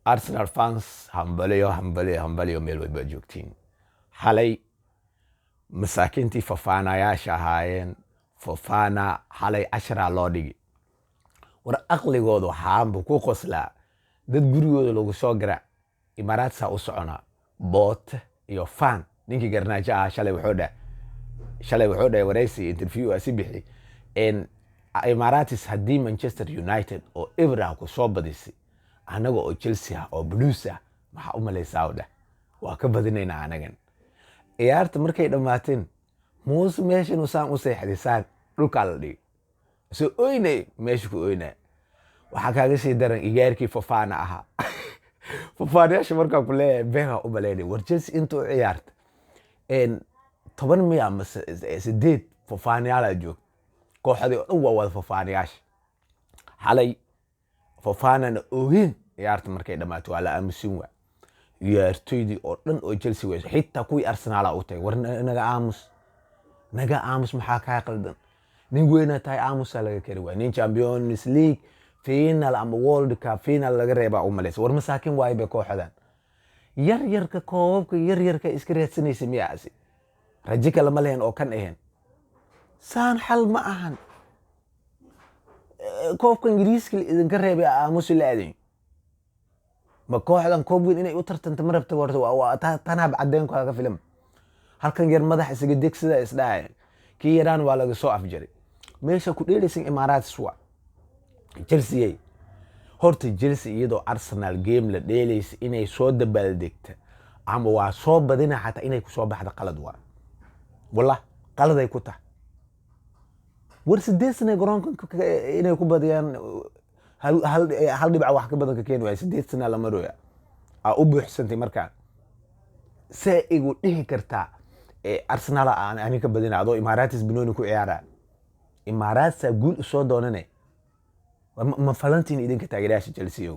Arsenal fans hambaliyo meel walba joogtiin. Xalay masaakiintii Fofanayaasha ahaayeen Fofana xalay 10 loo dhigi. War aqligoodu waxaanbu ku qoslaa dad gurigooda lagu soo gara Imaaraadsa u socona boot iyo fan ninkii garnaajo ah shalay wuxuu dhahay waraysi interview asi bixi in Imaaratis haddii Manchester United oo Ibra ku soo badisay anaga oo Chelsea ah oo Blues ah maxaa u malaysaa wada waa ka badinaynaa anagan ciyaarta markay dhamaateen muus meeshan u saan u seexdisaan dhulka la dhig soo oynay meesha ku oynay waxa kaaga sii daran igaarkii Fofana ahaa Fofanayaasha markaa ku leeyahay beega u maleynay war Chelsea intuu ciyaarta 10 miya ama 8 Fofanayaal joog kooxdii oo dhan waa wada Fofanayaasha xalay Fofanana oohin ciyaarta markay dhamaato waa la aamusin waa ciyaartoydii oo dhan oo Chelsea way xitaa kuwii Arsenal u tagay war naga aamus maxaa ka qaldan nin weyna tahay aamusa laga kari waa nin Champions League final ama World Cup final laga reebaa u malaysa war masaakin waay bay kooxdan yaryarka koobka yaryarka iska raadsanaysa miyaasi rajika lama lehen oo kan ahayn saan xal ma ahan koobka Ingiriiska idinka reebay aamusi laadin ma kooxdan koob weyn inay u tartanto ma rabto waa tanaa cadeen ka filim halkan yar madax isaga degsida isdhaay kii yaraan waa laga soo afjaray meesha ku dheelaysan Imaaraats waa Chelsea horta Chelsea iyadoo Arsenal game la dheelaysay inay soo dabaaldegta ama waa soo badina xataa inay ku soo baxda qalad waa wallah qalad ay ku tahay war sideesna garoonka inay ku badiyaan hal dhibac wax ka badan ka keen way 8 sano la marooya u buuxsantay markaa see igu dhihi kartaa Arsenal aan ka badina adoo Imaaratis binooni ku ciyaara Imaaraatsa guul soo doonane ma falantiin idinka taageerayaasha Chelsea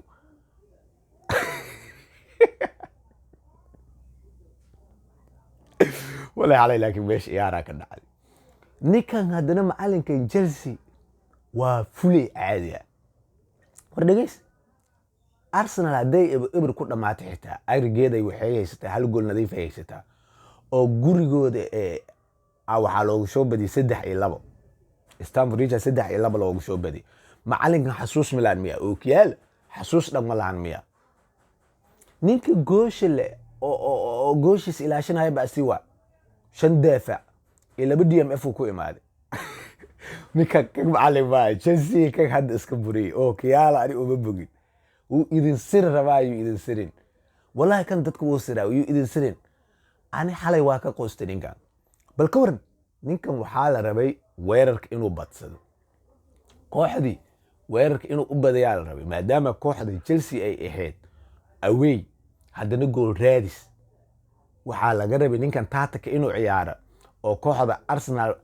wala halay laakiin meesha ciyaara ka dhacay ninkan haddana macalinka Chelsea waa fulay caadi ah war dhageys Arsenal haday Ibra ku dhamaatay xitaa ayrigeeday waxay haysatay hal gool nadiif ay haysataa oo gurigooda waxa loogu soo badiyay 3-2 Stamford Bridge 3-2 loogu soo badiyay macalinka xasuus Milan miya oo kiyaal xasuus dhamalaan miya ninka gooshile oo gooshis ilaashanaya baasi waa 5 daafac iyo 2 DMF ku imaaday ninka macalin baa Chelsea ka had iska buriyay oo kiyaala ari uma bogin uu idin sir rabaayo idin sirin wallahi kan dadku wuu siraa uu idin sirin ani xalay waa ka qoostay ninkan bal ka waran ninkan waxaa la rabay weerarka inuu badsado kooxdii weerarka inuu u badayaa la rabay maadaama kooxda Chelsea ay ahayd away haddana gool raadis waxaa laga rabay ninkan tactic inuu ciyaaro oo kooxda Arsenal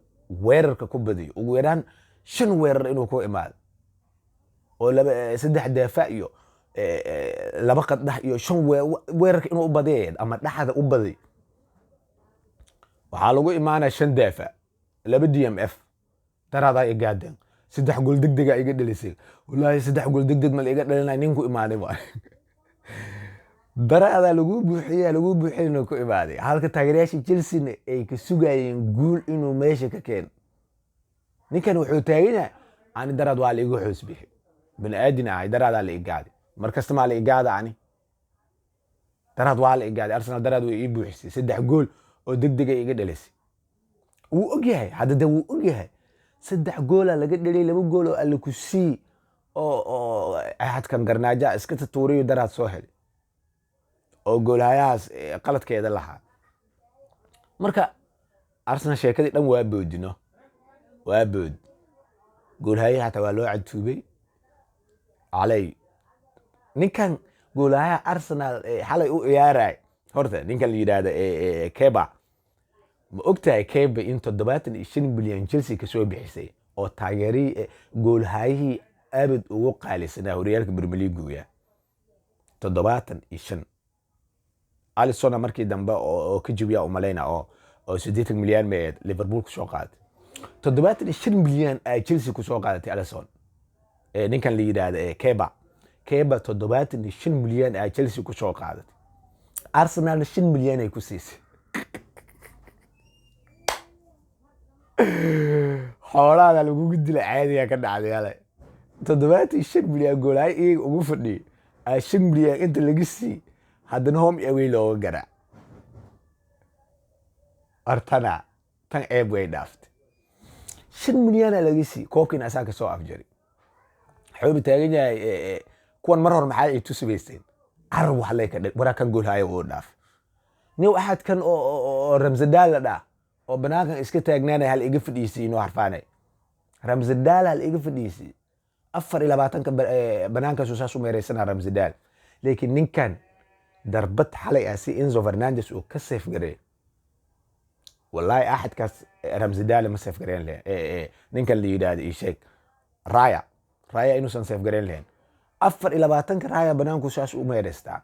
weerarka ku badiyo ugu yaraan 5 weerar inuu ku imaado oo 3 daafac iyo 2 qadax iyo 5 weerarka inuu u badiyo ama dhaxda u badiyo waxaa lagu imaanaa 5 daafac 2 DMF tarada ay gaadeen 3 gool degdeg ah iga dhalisay wallahi 3 gool degdeg ma iga dhalinay ninku imaaday waa darada lagu buuxiyay ku imaaday halka taageerayaasha Chelsea ay ka sugayeen gool inuu meesha ka keen ninkan wuxuu taageeyaa aan darad waa la igu xoos bixi bani aadina ay darada la igaaday markasta ma la igaada ani darad waa la igaaday Arsenal darad way ii buuxisay 3 gool oo degdeg ay iga dhalisay wuu ogyahay hadda wuu ogyahay 3 gool laga dhalay 2 gool oo alla ku sii oo ahadkan garnaaja iska tuuriyo darad soo helay oo goolahayaas qaladkeeda lahaa marka Arsenal sheekadii dhan waa boodino waa bood goolahayaha taa waa loo cadtuubay calay ninkan goolahayaha Arsenal xalay u ciyaaray horta ninkan la yiraahdo Keba ma ogtahay Keba in 75 milyan Chelsea ka soo bixisay oo taageeri goolahayihii abad ugu qaalisanaa horyaalka Premier League 75 Alisson markii dambe oo ka jibiya u maleena oo 80 milyan mee Liverpool ku soo qaaday 75 milyan ay Chelsea ku soo qaadatay Alisson ninkan la yiraahdo Keba keeba 75 milyan ay Chelsea ku soo qaadatay Arsenal 5 milyan ay ku siisay xoolaha lagu gudilay caadiga ka dhacday 75 milyan gool ay iyaga ugu fadhiyay 5 milyan inta laga sii haddana home away looga garaa artana tan eeb way dhaaftay 5 milyan laga sii koobkiina asaa ka soo afjaray wuxuu taagan yahay kuwan mar hore maxay ay tusabeysteen carab wax lay ka dhig wara kan gool hayo oo dhaaf nin waxaad kan oo Ramsdale la dhaa oo banaankan iska taagnaanay hal iga fadhiisay inuu harfaanay Ramsdale hal iga fadhiisay 24 banaanka soo saasu meereysana Ramsdale laakiin ninkan darbad xalay asi Enzo Fernandez oo ka safe garay wallahi ahad kaas Ramsdale ma safe gareyn leh ninkan la yiraahdo ii sheeg Raya inuu san safe gareyn leh 24 Raya banaanku saas u meereystaa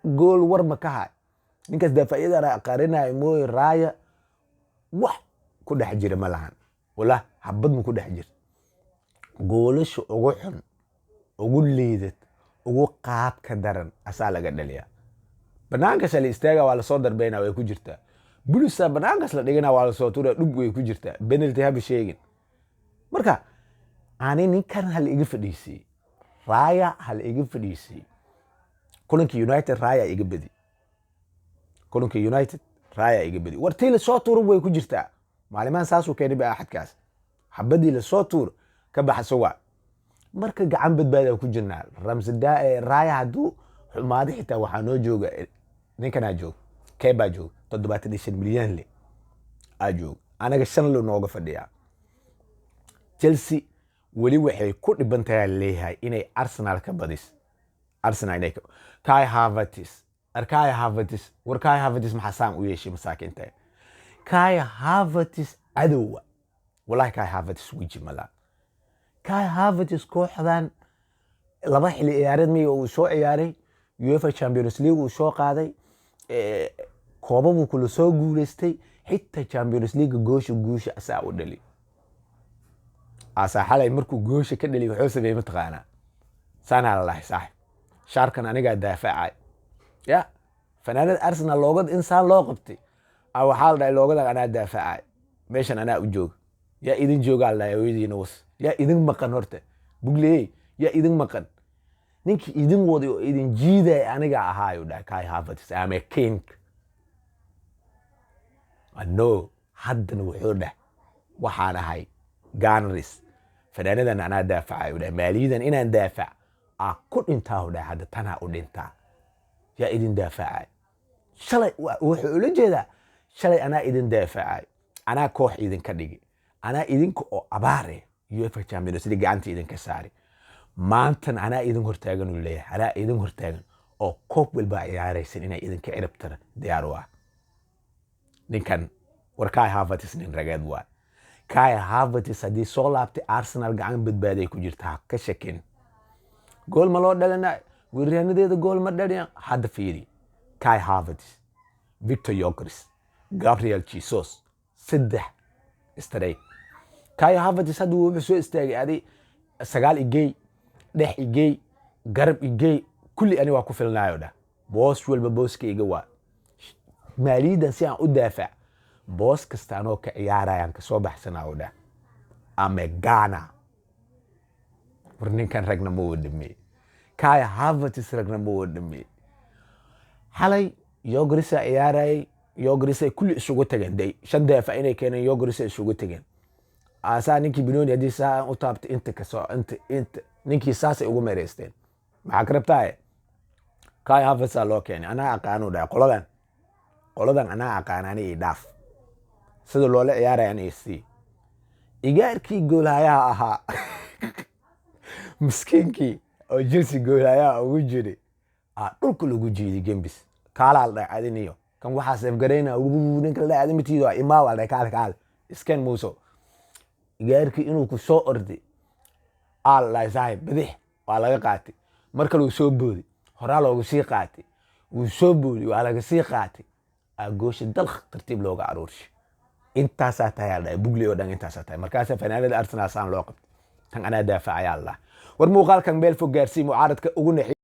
gool war ma ka hay ninkaas daafaciyada qarinay mooy Raya wax ku dhex jira ma lahan wala habad mu ku dhex jira goolasha ugu xun ugu liidad ugu qaab ka daran asaa laga dhaliya banaanka shalay istaaga waa la soo darbeena way ku jirtaa bulisa banaanka la dhigana waa la soo tuura dhub way ku jirtaa penalty haba sheegin marka aanay ninkan hal iga fadhiisay Raya hal iga fadhiisay kulanka United Raya iga badi kulanka United Raya iga badi wartii la soo tuuro way ku jirtaa maalimaan saas uu keenay ahadkaas habadii la soo tuuro ka baxso waa marka gacan badbaada ku jirnaa Ramsdale Raya haduu xumaado xitaa waxa noo jooga ninkana joog keeba joog 75 milyan le ajoog anaga 5 lo nooga fadhiya Chelsea wali waxay ku dhibantahay leeyahay inay Arsenal ka badis Arsenal inay Kai Havertz ma xasaan u yeeshay masaakinta Kai Havertz adowa wallahi Kai Havertz wiji mala Kai Havertz kooxdan laba xilli ciyaareed miyay uu soo ciyaaray UEFA Champions League uu soo qaaday koobabku kula soo guuleystay xitaa Champions League guusha asaa u dhali asa xalay markuu goosha ka dhali wuxuu sameeyay mataqaana sana Allah saaxib sharkan aniga daafacay ya fanaanad Arsenal loogad insaan loo qabtay waxa la dhahay loogada ana daafacay meeshan ana u joog ya idin jooga la yooydiina was ya idin maqan horta bugley ya idin maqan ninki idin wadi oo idin jiiday aniga ahaayo dha Kai Havertz ama king ano haddana wuxuu dhah waxaan ahay Gunners fanaanadan ana daafacay dha maaliyadan inaan daafac ku dhintaa dha hadda tana u dhintaa ya idin daafacay shalay wuxuu ula jeedaa shalay ana idin daafacay ana koox idin ka dhigi ana idinka oo abaare UEFA Champions League gacanta idin ka saari maantan ana idin hortaagan u leeyahay ana idin hortaagan oo koob walba ciyaaraysan inay idin ka ciribtara diyaar waa ninkan war Kai Havertz nin ragad waa Kai Havertz hadii soo laabtay Arsenal gacan badbaaday ku jirtaa ka shakin gool ma loo dhalana weeraryahaneeda gool ma dhalin hadda fiiri Kai Havertz Victor Gyökeres Gabriel Jesus saddex istray Kai Havertz hadda wuxuu soo istaagay adi sagaal igey dhex igey garab igey kulli ani waa ku filnaayo dha boos walba booskayga waa maaliyada si aan u daafac boos kasta anoo ka ciyaarayaan ka soo baxsanaayo dha ama Ghana warninkan ragna ma wadamay Kai Havertz ragna ma wadamay xalay Gyökeres ciyaaray Gyökeres kulli isugu tageen day shan daafac inay keeneen Gyökeres isugu tageen asa ninki Benoni hadii saa u taabtay inta ka soo inta ninki saas ay ugu meereysteen maxaa karabtaa Kai Havertz loo keenay ana aqaano dha qoladan ana aqaanani dhaaf sida loo la ciyaarayaan AC igaarkii goolaha ahaa miskiinki oo Chelsea goolaha ugu jiray dhulka lagu jiiday Gembis kaala la adiniyo kan waxa saf gareena ninka la adimitiyo imaawa la kaal iskan muuso igaarkii inuu ku soo orday Allah saaxib bidix waa laga qaatay marka uu soo boodi horaa loogu sii qaatay uu soo boodi waa laga sii qaatay goosha dalq tartiib looga aruurshay intaas tahay bugley oo dhan intaas tahay markaas fanaanada Arsenal saan loo qabtay tan ana daafacay Allah war muuqaalkan meel fog gaarsii mucaaradka ugu